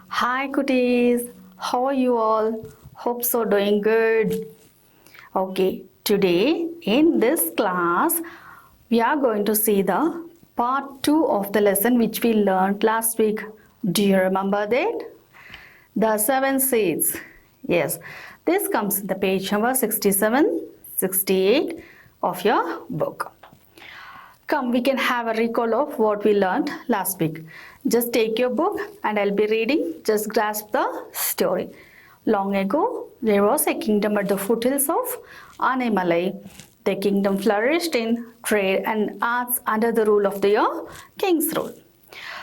Hi cuties, how are you all? Hope so doing good. Okay, today in this class we are going to see the part 2 of the lesson which we learned last week. Do you remember that? The 7 seeds. Yes, this comes in the page number 67, 68 of your book. Come, we can have a recall of what we learned last week. Just take your book and I'll be reading. Just grasp the story. Long ago, there was a kingdom at the foothills of Anemalai. The kingdom flourished in trade and arts under the rule of the king's rule.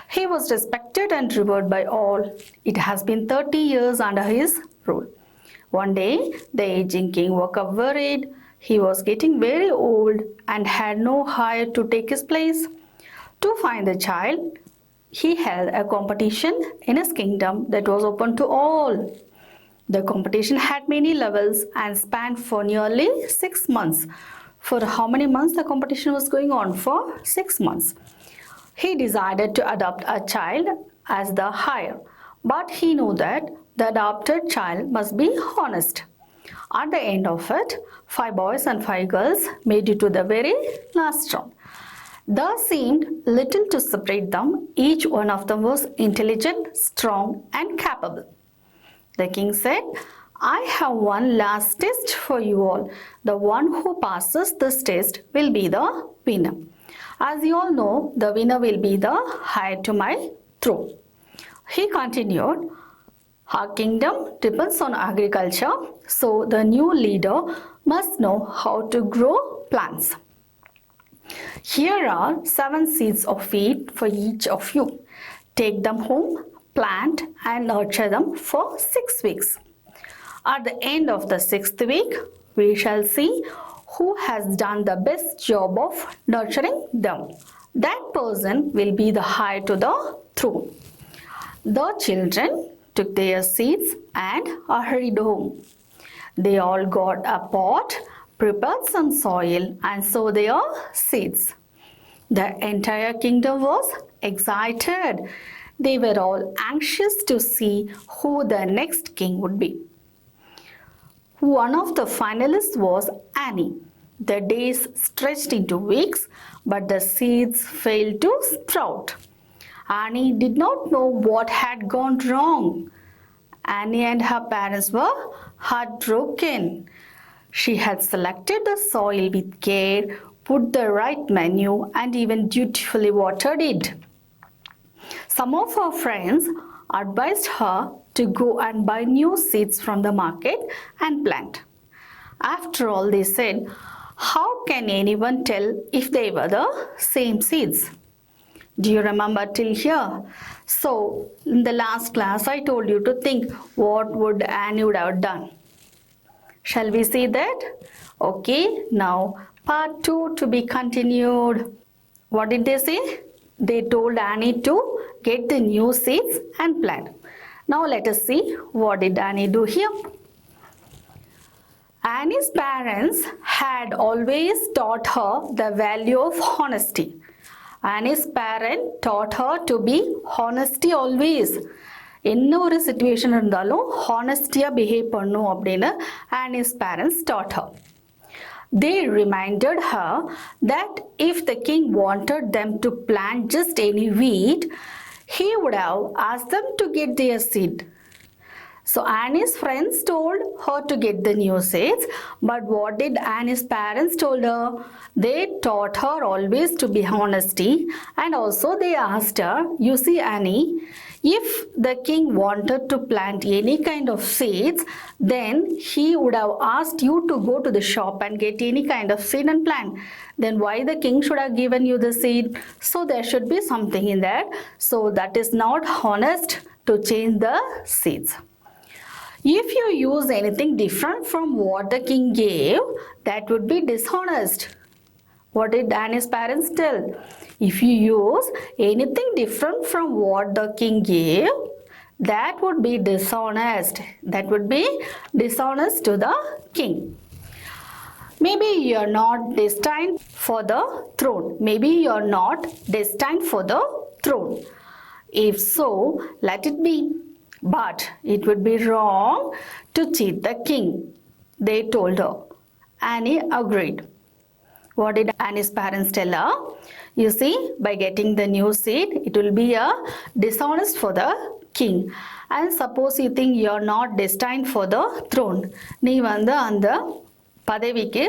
He was respected and revered by all. It has been 30 years under his rule. One day, the aging king woke up worried. He was getting very old and had no heir to take his place. To find the child, he held a competition in his kingdom that was open to all. The competition had many levels and spanned for nearly 6 months. For how many months the competition was going on? For 6 months. He decided to adopt a child as the heir, but he knew that the adopted child must be honest. At the end of it, 5 boys and 5 girls made it to the very last round. There seemed little to separate them. Each one of them was intelligent, strong, and capable. The king said, I have one last test for you all. The one who passes this test will be the winner. As you all know, the winner will be the heir to my throne. He continued, our kingdom depends on agriculture, so the new leader must know how to grow plants. Here are 7 seeds of wheat for each of you. Take them home, plant and nurture them for 6 weeks. At the end of the 6th week, we shall see who has done the best job of nurturing them. That person will be the heir to the throne. The children took their seeds and hurried home. They all got a pot, prepared some soil and sowed their seeds. The entire kingdom was excited. They were all anxious to see who the next king would be. One of the finalists was Annie. The days stretched into weeks, but the seeds failed to sprout. Annie did not know what had gone wrong. Annie and her parents were heartbroken. She had selected the soil with care, put the right manure, and even dutifully watered it. Some of her friends advised her to go and buy new seeds from the market and plant. After all, they said, how can anyone tell if they were the same seeds? Do you remember till here? So, in the last class, I told you to think what would Annie would have done. Shall we see that? Okay, now part 2 to be continued. What did they say? They told Annie to get the new seeds and plant. Now let us see what did Annie do here. Annie's parents had always taught her the value of honesty. Annie's parent taught her to be honesty always. என்ன ஒரு situation இருந்தாலும் ஹானஸ்டியாக behave பண்ணும் அப்படின்னு Annie's parents taught her. They reminded her that if the king wanted them to plant just any wheat, he would have asked them to get their seed. So Annie's friends told her to get the new seeds, but what did Annie's parents told her? They taught her always to be honesty, and also they asked her, you see Annie, if the king wanted to plant any kind of seeds, then he would have asked you to go to the shop and get any kind of seed and plant. Then why the king should have given you the seed? So there should be something in that. So that is not honest to change the seeds. If you use anything different from what the king gave, that would be dishonest. What did Annie's parents tell? If you use anything different from what the king gave, that would be dishonest. That would be dishonest to the king. Maybe you are not destined for the throne. Maybe you are not destined for the throne. If so, let it be. But it would be wrong to cheat the king, they told her. Annie agreed. What did Annie's parents tell her? You see, by getting the new seat, it will be a dishonest for the king. And suppose you think you are not destined for the throne. நீ வந்து அந்த பதவிக்கு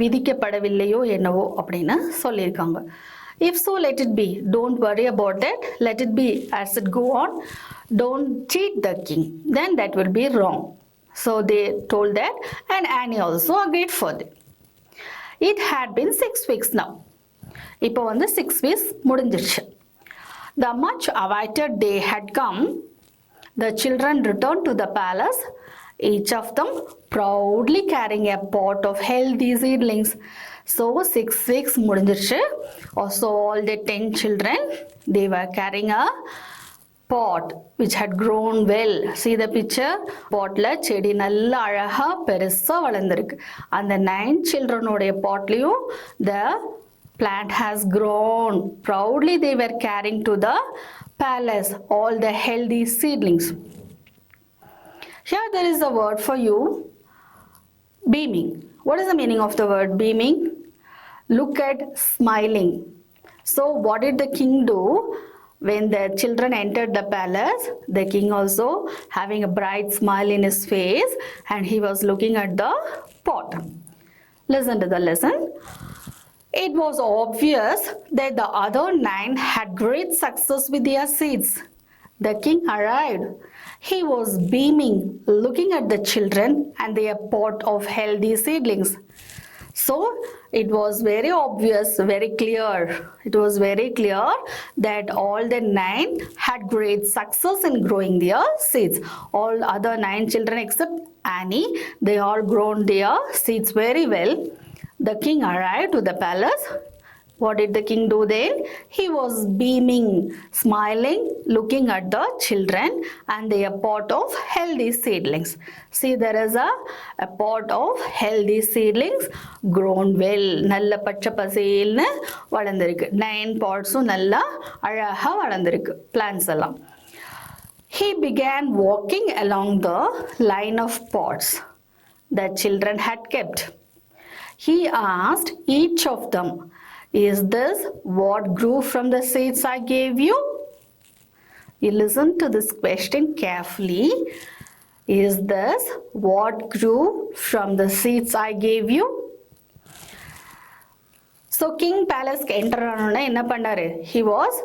விதிக்கப்படவில்லையோ என்னவோ அப்படின்னு சொல்லியிருக்காங்க. If so, let it be. Don't worry about that. Let it be as it go on. Don't cheat the king. Then that will be wrong. So they told that, and Annie also agreed for it. It had been 6 weeks now. இப்போ வந்து 6 weeks முடிஞ்சிருச்சு. The much awaited day had come. The children returned to the palace, each of them proudly carrying a pot of healthy seedlings. So 6 weeks முடிஞ்சிருச்சு. Also all the 10 children, they were carrying a pot which had grown well. See the picture? Potல செடி நல்ல அழகா பெருசா வளர்ந்திருக்கு. அந்த 9 children உடைய potலயும் the plant has grown. Proudly they were carrying to the palace all the healthy seedlings. Here there is a word for you, beaming. What is the meaning of the word beaming? Look at smiling. So what did the king do? When the children entered the palace, the king also having a bright smile in his face, and he was looking at the pot. Listen to the lesson. It was obvious that the other 9 had great success with their seeds. The king arrived. He was beaming, looking at the children and their pot of healthy seedlings. So it was very obvious, very clear. It was very clear that all the 9 had great success in growing their seeds. All other 9 children except Annie, they all grown their seeds very well. The king arrived to the palace. What did the king do then? He was beaming, smiling, looking at the children and their pot of healthy seedlings. See, there is a pot of healthy seedlings grown well. நல்ல பச்சை பசேல்னு வளர்ந்திருக்கு. 9 potsம் நல்லா அழகா வளர்ந்திருக்கு plants எல்லாம். He began walking along the line of pots the children had kept. He asked each of them, "Is this what grew from the seeds I gave you?" You listen to this question carefully. Is this what grew from the seeds I gave you? So King Palace enter ஆனோனே என்ன பண்ணாரு? He was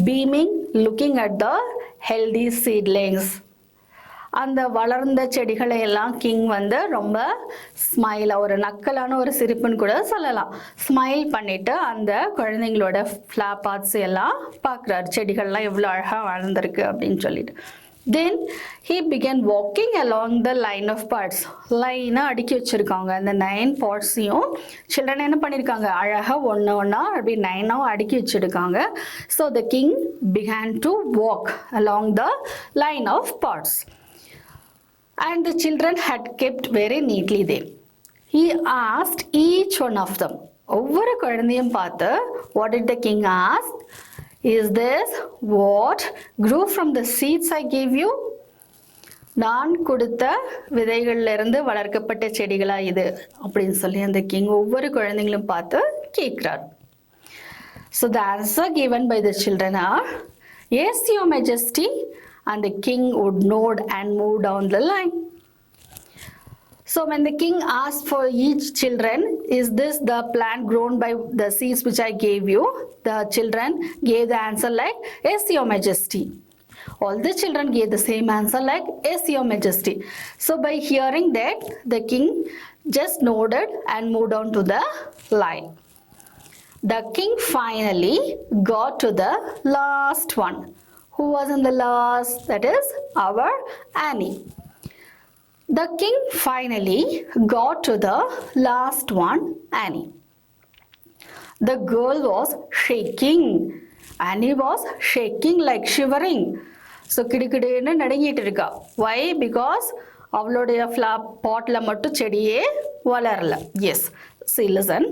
beaming, looking at the healthy seedlings. அந்த வளர்ந்த செடிகளை எல்லாம் king வந்து ரொம்ப smile, ஒரு நக்கலான ஒரு சிரிப்புன்னு கூட சொல்லலாம். ஸ்மைல் பண்ணிட்டு அந்த குழந்தைங்களோட ஃப்ளவர் பார்ட்ஸ் எல்லாம் பார்க்குறாரு. செடிகள்லாம் எவ்வளோ அழகாக வளர்ந்துருக்கு அப்படின்னு சொல்லிட்டு. Then he began walking along the line of pots. லைனாக அடுக்கி வச்சுருக்காங்க. அந்த 9 potsையும் சில்ட்ரன் என்ன பண்ணியிருக்காங்க? அழகாக ஒன்று ஒன்றா அப்படி 9ஆக அடுக்கி வச்சுருக்காங்க. So the king began to walk along the line of pots. And the children had kept very neatly there. He asked each one of them. ஒவ்வொரு குழந்தையும் பார்த்து what did the king ask? Is this what grew from the seeds I gave you? நான் கொடுத்த விதைகளிலிருந்து வளர்க்கப்பட்ட செடிகளா இது அப்படின்னு சொல்லி அந்த கிங் ஒவ்வொரு குழந்தைங்களும் பார்த்து கேட்கிறார். So the answer given by the children are, "Yes, your majesty." And the king would nod and move down the line. So when the king asked for each children, "Is this the plant grown by the seeds which I gave you?" The children gave the answer like, "Yes, your majesty." All the children gave the same answer like, "Yes, your majesty." So by hearing that, the king just nodded and moved on to the line. The king finally got to the last one. Who was in the last? That is our Annie. The king finally got to the last one, Annie. The girl was shaking. Annie was shaking like shivering. So கிடுகிடுன்னு நடுங்கிட்டு இருக்கா. Why? Because அவளுடைய பாட்ல மட்டும் செடியே வளரல. Yes. See, listen.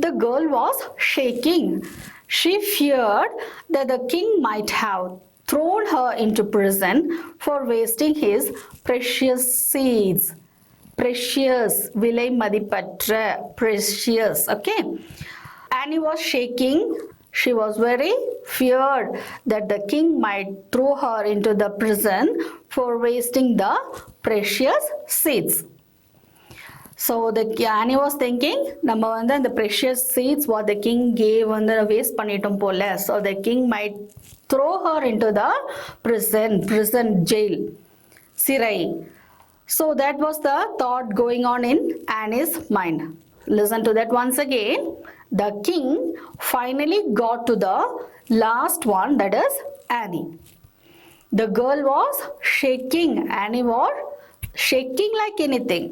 The girl was shaking. She feared that the king might have thrown her into prison for wasting his precious seeds. Precious, விலை மதிப்பற்ற, precious, okay. Annie was shaking. She was very feared that the king might throw her into the prison for wasting the precious seeds. So the Annie was thinking, நம்ம வந்து அந்த precious seeds what the king gave வந்து waste பண்ணிட்டோம் போல. So the king might throw her into the prison jail, சிறை. So that was the thought going on in Annie's mind. Listen to that once again. The king finally got to the last one, that is Annie. The girl was shaking. Annie was shaking like anything.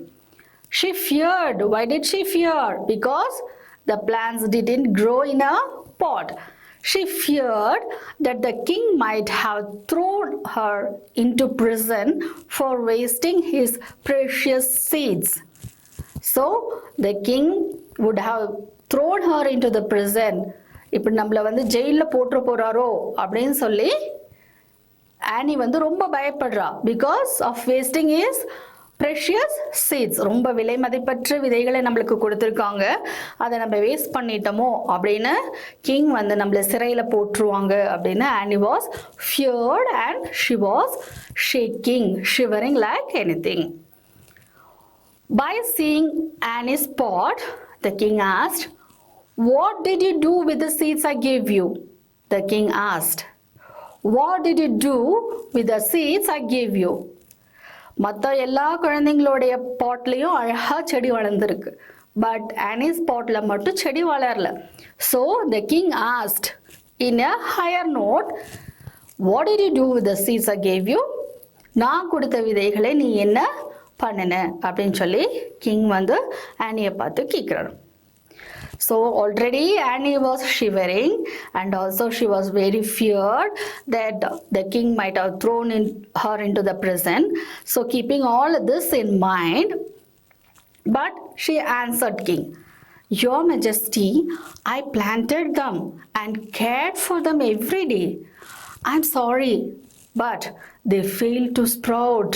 She feared. Why did she fear? Because the plants didn't grow in a pot. She feared that the king might have thrown her into prison for wasting his precious seeds. So the king would have thrown her into the prison. இப்படி நம்மள வந்து ஜெயிலில் போட்டு போறாரோ அப்படின்னு சொல்லி Annie வந்து ரொம்ப பயப்படுறா. Because of wasting is precious seeds. ரொம்ப விலை மதிப்பற்ற விதைகளை நம்மளுக்கு கொடுத்துருக்காங்க, அதை நம்ம வேஸ்ட் பண்ணிட்டோமோ அப்படின்னு கிங் வந்து நம்மளை சிறையில் போட்டுருவாங்க அப்படின்னு Annie was feared and she was shaking, shivering like anything. By seeing Annie's pot, the king asked, "What did you do with the seeds I gave you?" The king asked, "What did you do with the seeds I gave you?" மற்ற எல்லா குழந்தைங்களுடைய பாட்லேயும் அழகாக செடி வளர்ந்துருக்கு, but Annie's பாட்டில் மட்டும் செடி வளரல. So the king asked in a higher note, "What did you do with the seeds I gave you?" நான் கொடுத்த விதைகளை நீ என்ன பண்ணின அப்படின்னு சொல்லி கிங் வந்து ஆனியை பார்த்து கேட்குறாரு. So already Annie was shivering and also she was very feared that the king might have thrown her into the prison. So keeping all this in mind, but she answered king, "Your Majesty, I planted them and cared for them every day. I'm sorry, but they failed to sprout."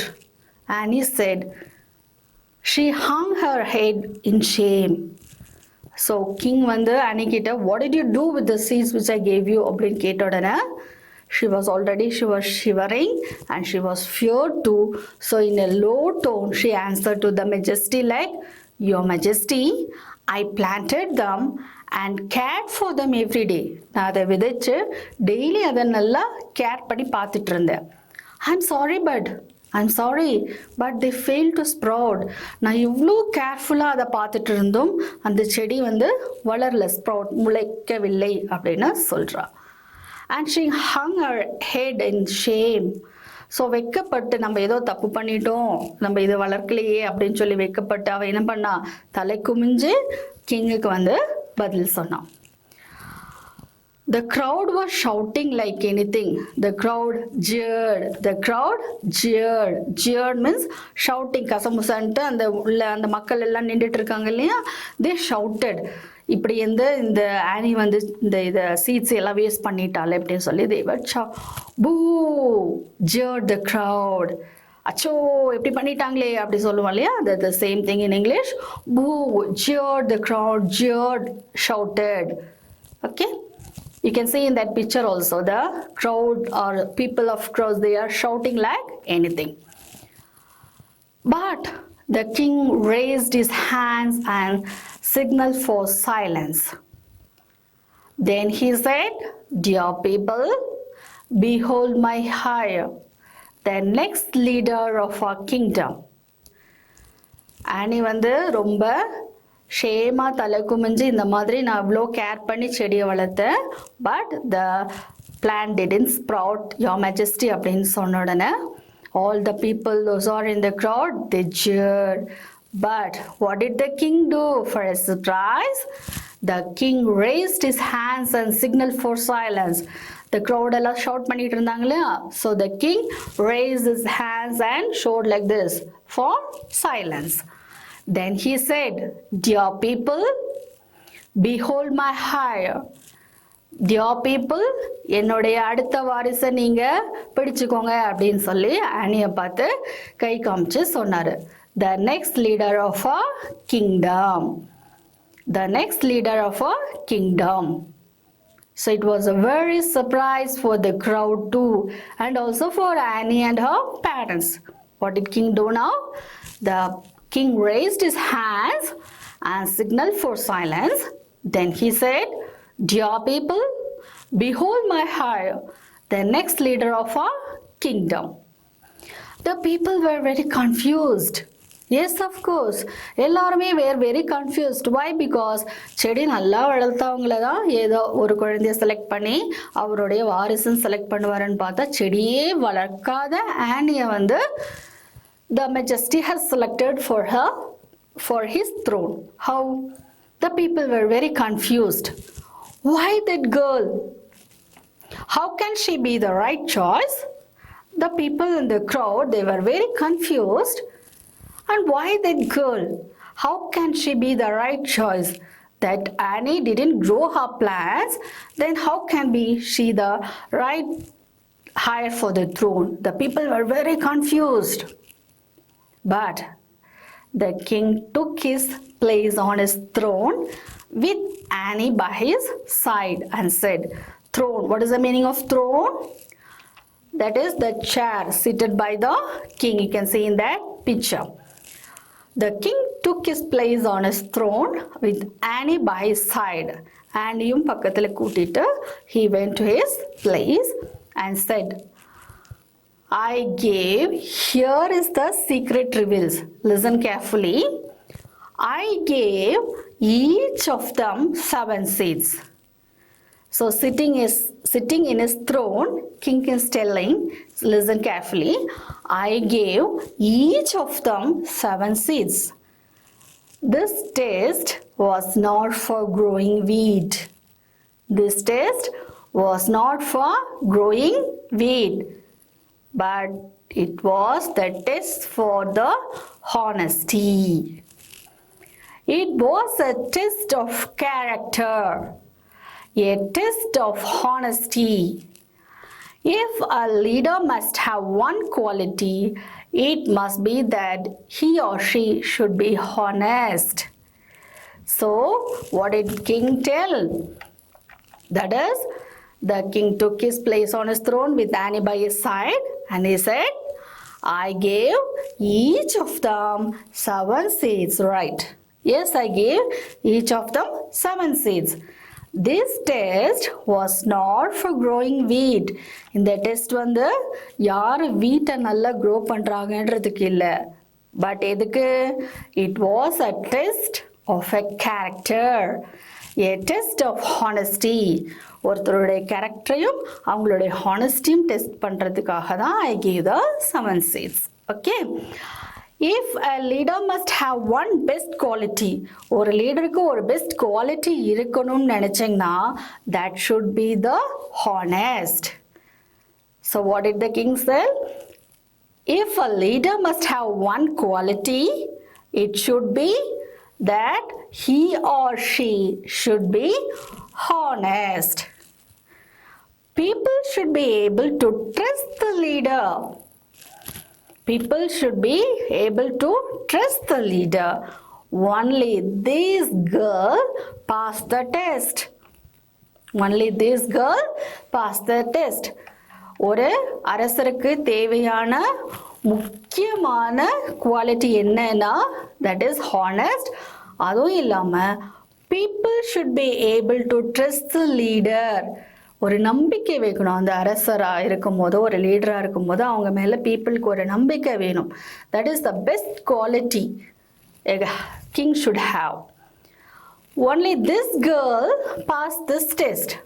Annie said. She hung her head in shame. So king வந்து Annie கிட்ட, "What did you do with the seeds which I gave you?" அப்படின்னு கேட்ட உடனே she was shivering and she was feared too. So in a low tone she answered to the majesty like, "Your Majesty, I planted them and cared for them every day." நான் அதை விதைச்சு daily அதை நல்லா care பண்ணி பார்த்துட்டு இருந்தேன். I'm sorry, but they failed to sprout. நான் இவ்வளோ கேர்ஃபுல்லாக அதை பார்த்துட்டு இருந்தும் அந்த செடி வந்து வளரல, ஸ்ப்ரவுட் முளைக்கவில்லை அப்படின்னு சொல்கிறா. And she hung her head in shame. So வெக்கப்பட்டு நம்ம ஏதோ தப்பு பண்ணிட்டோம், நம்ம இதை வளர்க்கலையே அப்படின்னு சொல்லி வெக்கப்பட்டு அவள் என்ன பண்ணா, தலை குமிஞ்சு கிங்குக்கு வந்து பதில் சொன்னான். The crowd was shouting like anything. The crowd jeered. Jeered means shouting. கசமுசன்ட்டு அந்த மக்கள் எல்லாம் நின்றுட்டு இருக்காங்க இல்லையா, they shouted. இப்படி இந்த ஆனி வந்து இந்த சீட்ஸ் எல்லாம் வேஸ்ட் பண்ணிட்டாலே அப்படின்னு சொல்லி they were boo, jeered the crowd. அச்சோ எப்படி பண்ணிட்டாங்களே அப்படி சொல்லுவோம் இல்லையா, the same thing in English. Boo, jeered the crowd, shouted. Okay. You can see in that picture also the crowd or people of crowds, they are shouting like anything. But the king raised his hands and signaled for silence. Then he said, "Dear people, behold my heir, the next leader of our kingdom." Annie வந்து ரொம்ப ஷேமாக தலை குமிஞ்சு இந்த மாதிரி நான் இவ்வளோ care பண்ணி செடியை வளர்த்தேன், but the plant didn't sprout, your majesty அப்படின்னு சொன்ன உடனே all the people those are in the crowd they jeered. But what did the king do for a surprise? The king raised his hands and signaled for silence. The crowd எல்லாம் shout பண்ணிட்டு இருந்தாங்க இல்லையா, so the king raised his hands and showed like this for silence. Then he said, "Dear people, behold my heir, Dear people, என்னுடைய அடுத்த வாரிசை நீங்க பிடிச்சுக்கோங்க அப்படின்னு சொல்லி ஆனியை பார்த்து கை காமிச்சு சொன்னாரு. The next leader of a kingdom. The next leader of a kingdom. So it was a very surprise for the crowd too, and also for Annie and her parents. What did King do now? The king raised his hands and signaled for silence. Then he said, "Dear people, behold my heir, the next leader of our kingdom." The people were very confused. Yes, of course. எல்லாருமே were very confused. Why? Because செடி நல்லா வளர்த்தவங்கள தான் ஏதோ ஒரு குழந்தைய select பண்ணி அவருடைய வாரிசுன்னு select பண்ணுவாருன்னு பார்த்தா செடியே வளர்க்காத ஆனியை வந்து the majesty has selected for his throne. How? The people were very confused. Why that girl? How can she be the right choice? The people in the crowd, they were very confused. And why that girl? How can she be the right choice? That Annie didn't grow her plans, then how can be she the right heir for the throne? The people were very confused. But the king took his place on his throne with Annie by his side and said, throne, what is the meaning of throne? That is the chair seated by the king. You can see in that picture. The king took his place on his throne with Annie by his side. Annieயும் பக்கத்துல கூட்டிட்டு he went to his place and said, I gave, here is the secret reveals. Listen carefully. I gave each of them 7 seats. So sitting in his throne, king is telling, listen carefully, I gave each of them 7 seeds. This taste was not for growing wheat. This taste was not for growing wheat, but it was the test for the honesty. It was a test of character. A test of honesty. If a leader must have one quality, it must be that he or she should be honest. So, what did king tell? That is, the king took his place on his throne with Annie by his side and he said, I gave each of them 7 seeds, right? Yes, I gave each of them 7 seeds. This test was not for growing wheat. இந்த test வந்து யார் வீட்டை நல்லா grow பண்ணுறாங்கன்றதுக்கு இல்லை, but எதுக்கு? It was a test of a character, a test of honesty. ஒருத்தருடைய கேரக்டரையும் அவங்களுடைய ஹானஸ்டியும் டெஸ்ட் பண்ணுறதுக்காக தான் I gave the 7 seeds. Okay. If a leader must have one best quality, ஒரு லீடருக்கு ஒரு பெஸ்ட் குவாலிட்டி இருக்கணும்னு நினைச்சீங்கன்னா that should be the honest. So what did the king say? If a leader must have one quality, it should be that he or she should be honest. People should be able to trust the leader. People should be able to trust the leader. Only this girl passed the test. Only this girl passed the test. ஒரு அரசருக்கு தேவையான முக்கியமான quality என்னன்னா that is honest. அதுவும் இல்லாமல் people should be able to trust the leader. ஒரு நம்பிக்கை வைக்கணும். அந்த அரசராக இருக்கும் போதோ ஒரு லீடராக இருக்கும் போதோ அவங்க மேலே பீப்புளுக்கு ஒரு நம்பிக்கை வேணும். That is the best quality a king should have. Only this girl passed this test.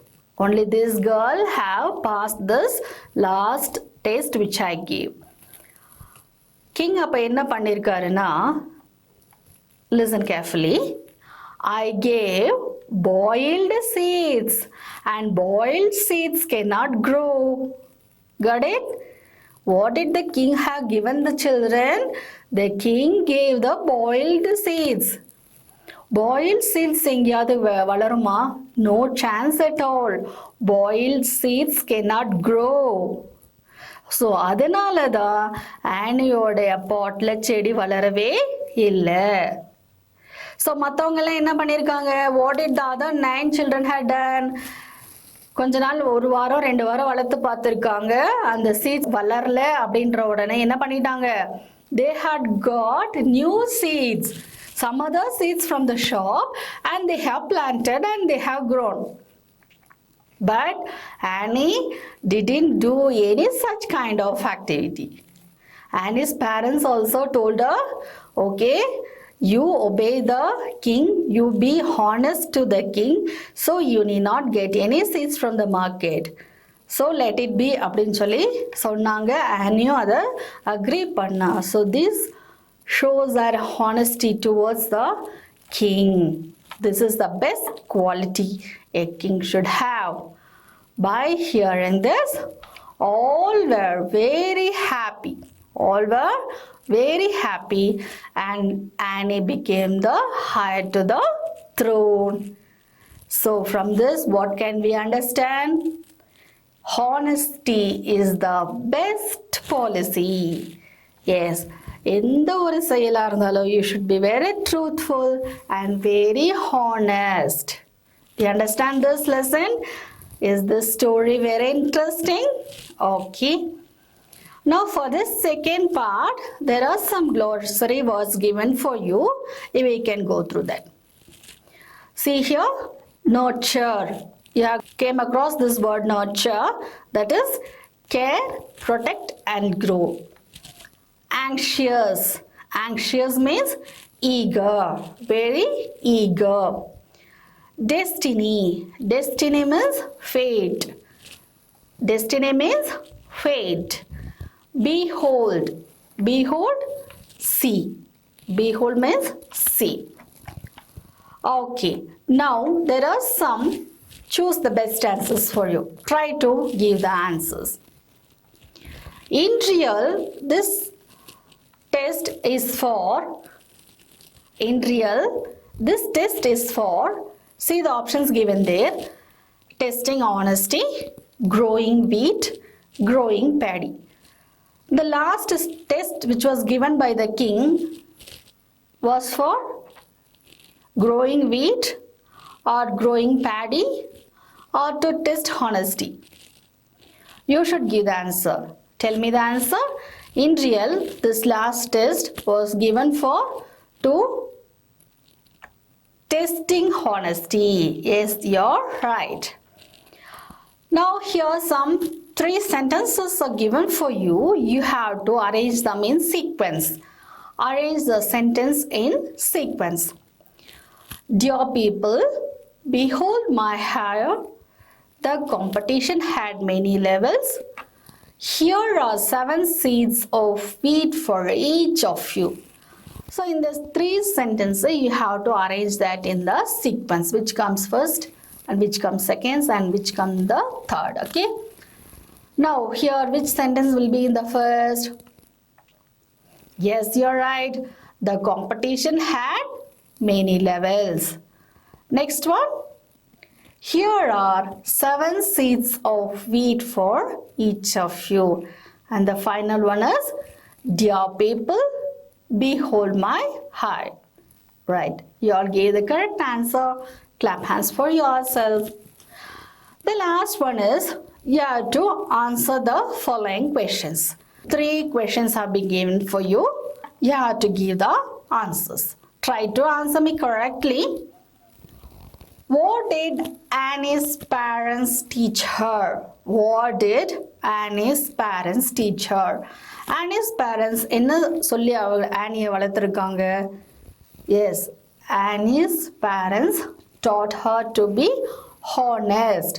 Only this girl have passed this last test which I gave. King அப்போ என்ன பண்ணியிருக்காருன்னா, listen carefully. I gave boiled seeds and boiled seeds cannot grow. Got it? What did the king have given the children? The king gave the boiled seeds. Boiled seeds எங்கேயாவது வளருமா? No chance at all. Boiled seeds cannot grow. So அதனால தான் ஆனியோடைய பாட்டில் செடி வளரவே இல்லை. So மற்றவங்கெல்லாம் என்ன பண்ணியிருக்காங்க? What did the other 9 children had done? கொஞ்ச நாள், ஒரு வாரம் 2 வாரம் வளர்த்து பார்த்துருக்காங்க. அந்த சீட்ஸ் வளரல அப்படின்ற உடனே என்ன பண்ணிட்டாங்க? They had got new seeds, some other seeds from the shop, and they have planted and they have grown. But Annie didn't do any such kind of activity. Annie's parents also told her, okay, you obey the king, you be honest to the king, so you need not get any seeds from the market. So let it be அப்படின்னு சொல்லி சொன்னாங்க. ஆனியும் அதை agri பண்ணா. So this shows our honesty towards the king. This is the best quality a king should have. By hearing this, all were very happy. All were very happy, and Annie became the heir to the throne. So from this, what can we understand? Honesty is the best policy. Yes, எந்த ஒரு செயலா இருந்தாலும் you should be very truthful and very honest. You understand this lesson? Is this story very interesting? Okay. Now for this second part, there are some glossary words given for you. We can go through that. See here, nurture. You have came across this word nurture, that is care, protect and grow. Anxious. Anxious means eager, very eager. Destiny. Destiny means fate. Destiny means fate. Behold. Behold, see. Behold means see. Okay, now there are some. Choose the best answers for you. Try to give the answers. In real, this test is for. In real, this test is for. See the options given there. Testing honesty, growing wheat, growing paddy. The last test which was given by the king was for growing wheat or growing paddy or to test honesty. You should give the answer. Tell me the answer. In real, this last test was given for to testing honesty. Yes, you're right. Now here some 3 sentences are given for you. You have to arrange them in sequence. Arrange the sentence in sequence. Dear people, behold my hair. The competition had many levels. Here are 7 seeds of wheat for each of you. So in these 3 sentences, you have to arrange that in the sequence. Which comes first and which comes second and which comes the third. Okay. Now here, which sentence will be in the first? Yes, you're right. The competition had many levels. Next one. Here are 7 seeds of wheat for each of you. And the final one is, dear people, behold my hair. Right. You all gave the correct answer. Clap hands for yourself. The last one is, you have to answer the following questions. 3 questions have been given for you. You have to give the answers. Try to answer me correctly. What did Annie's parents teach her? What did Annie's parents teach her? Annie's parents என்ன சொல்லி Annie வளர்த்திருக்காங்க? Yes, Annie's parents taught her to be honest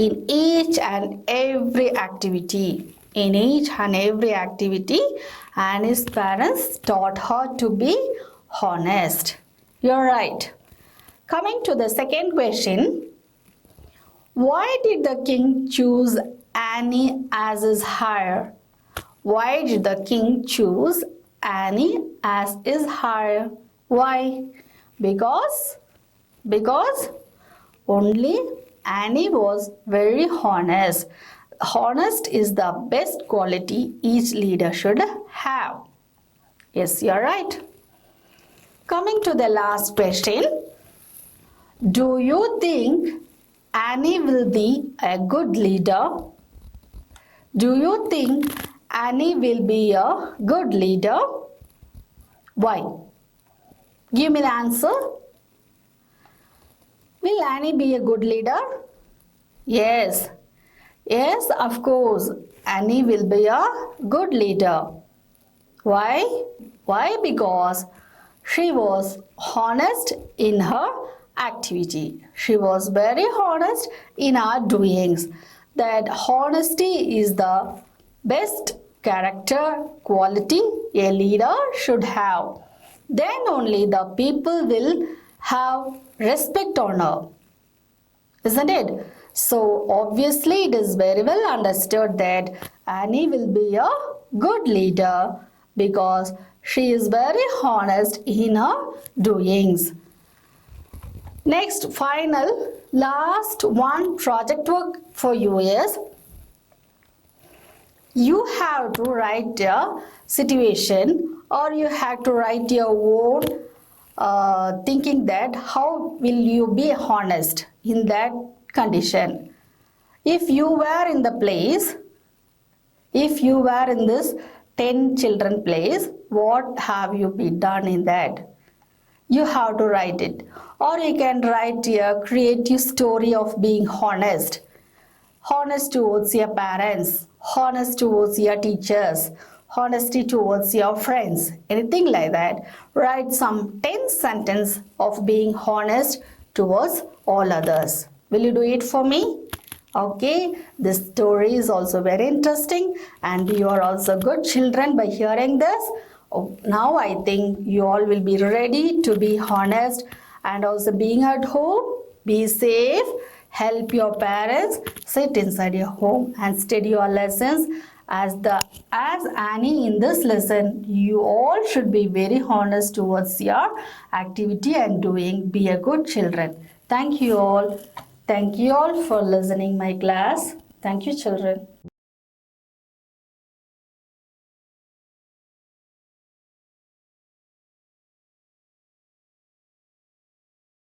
in each and every activity. In each and every activity, Annie's parents taught her to be honest. You're right. Coming to the second question, why did the king choose Annie as his heir? Why did the king choose Annie as his heir? Why? Because only Annie was very honest. Honest is the best quality each leader should have. Yes, you're right. Coming to the last question. Do you think Annie will be a good leader? Do you think Annie will be a good leader? Why? Give me the answer. Will Annie be a good leader? Yes. Yes, of course. Annie will be a good leader. Why? Why? Because she was honest in her activity. She was very honest in her doings. That honesty is the best character quality a leader should have. Then only the people will have respect on her. Isn't it? So obviously it is very well understood that Annie will be a good leader because she is very honest in her doings. Next, final, last one project work for you is you have to write a situation or you have to write your own thinking that how will you be honest in that condition. If you were in the place, if you were in this 10 children place, what have you been done in that? You have to write it. Or you can write a creative story of being honest. Honest towards your parents, honest towards your teachers, honesty towards your friends, anything like that. Write some 10 sentences of being honest towards all others. Will you do it for me? Okay, this story is also very interesting and you are also good children by hearing this. Now I think you all will be ready to be honest and also being at home, be safe, help your parents, sit inside your home and study your lessons. As Annie in this lesson, you all should be very honest towards your activity and doing. Be a good children. Thank you all. Thank you all for listening my class. Thank you children.